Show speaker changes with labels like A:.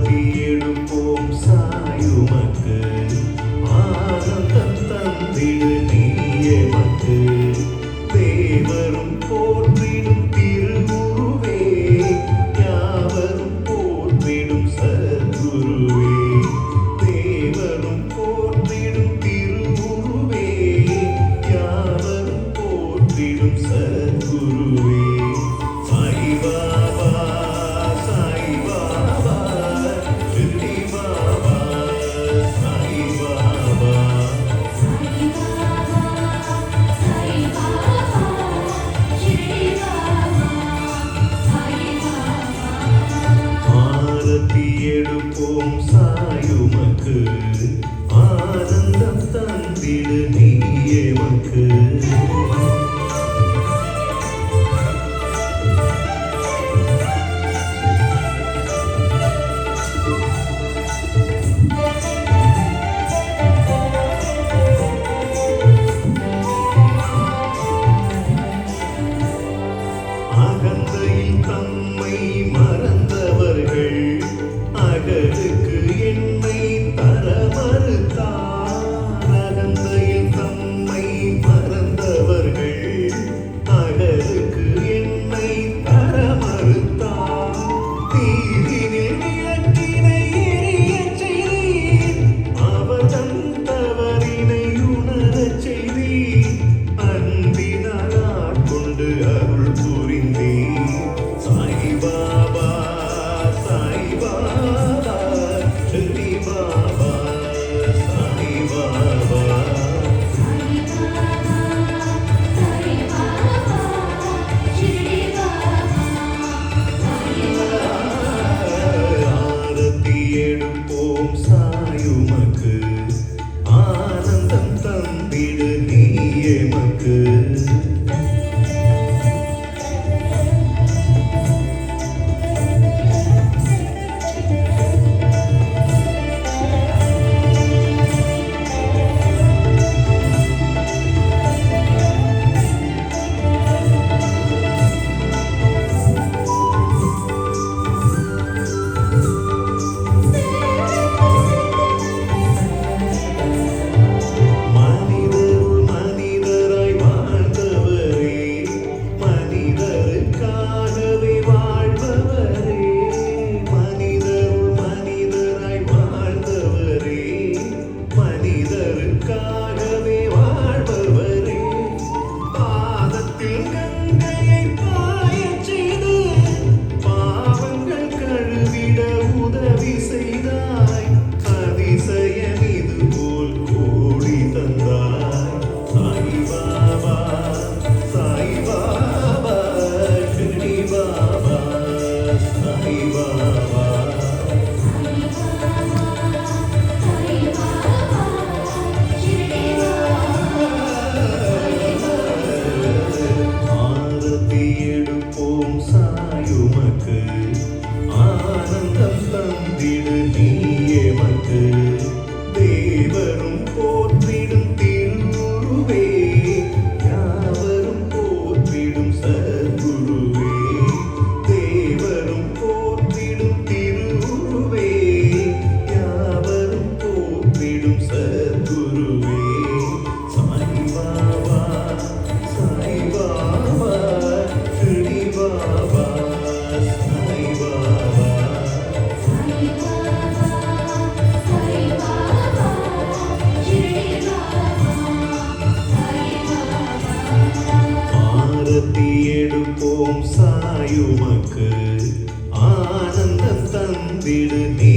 A: ஆரத்தி எடுப்போம் சாயுமக்கு ஆனந்தம் தந்திடு நீ எமக்கு தேவரும் போற்றிடும் திருவுருவே யாவரும் போற்றிடும் சத்குருவே தேவரும் போற்றிடும் திருவுருவே யாவரும் போற்றிடும் சத்குருவே சாய் பாபா சாய் பாபா ஷிர்டி பாபா சாய் பாபா ஆரத்தி எடுப்போம் சாயுமக்கு ஆனந்தம் தந்திடு நீ எமக்கு அகந்தையில் தம்மை மறந்தவர்கள் அகலுக்கு என்னை தர மறுத்தார் அகந்தையில் தம்மை மறந்தவர்கள் அகலுக்கு என்னை தர மறுத்தார் தீதினில் விளக்கினை எரியச் செய்தீர் அவர் தந்தவரினை உணரச் செய்தீர் அன்பினால் ஆட்கொண்டு அருள் புரிந்தீர் சாய் பாபா சாய் பாபா ஷிர்டி பாபா சாய் பாபா ஆரத்தி எடுப்போம் சாயுமக்கு ஆனந்தம் தந்திடு நீ எமக்கு மனிதராய் வாழ்ந்தவரே மனிதருக்காகவே வாழ்பவரே மனிதராய் வாழ்ந்தவரே மனிதருக்காகவே வாழ்பவரே பாதத்தில் கங்கையை பாயச் செய்து பாவங்கள் கழுவிட உதவி செய்தாய் அதிசயம் இது போல் கோடி தந்தாய் சாய் பாபா சாய் பாபா ஷிர்டி பாபா சாய் பாபா ஆரத்தி எடுப்போம் சாயுமக்கு ஆனந்தம் தந்திடு நீ எமக்கு தேவரும் போற்றிடும் திருவுருவே யாவரும் போற்றிடும் சத்குருவே தேவரும் போற்றிடும் திருவுருவே யாவரும் போற்றிடும் சத்குருவே சாய் பாபா சாய் பாபா ஷிர்டி பாபா சாய் பாபா ஆரத்தி எடுப்போம் சாயுமக்கு ஆனந்தம் தந்திடு நீ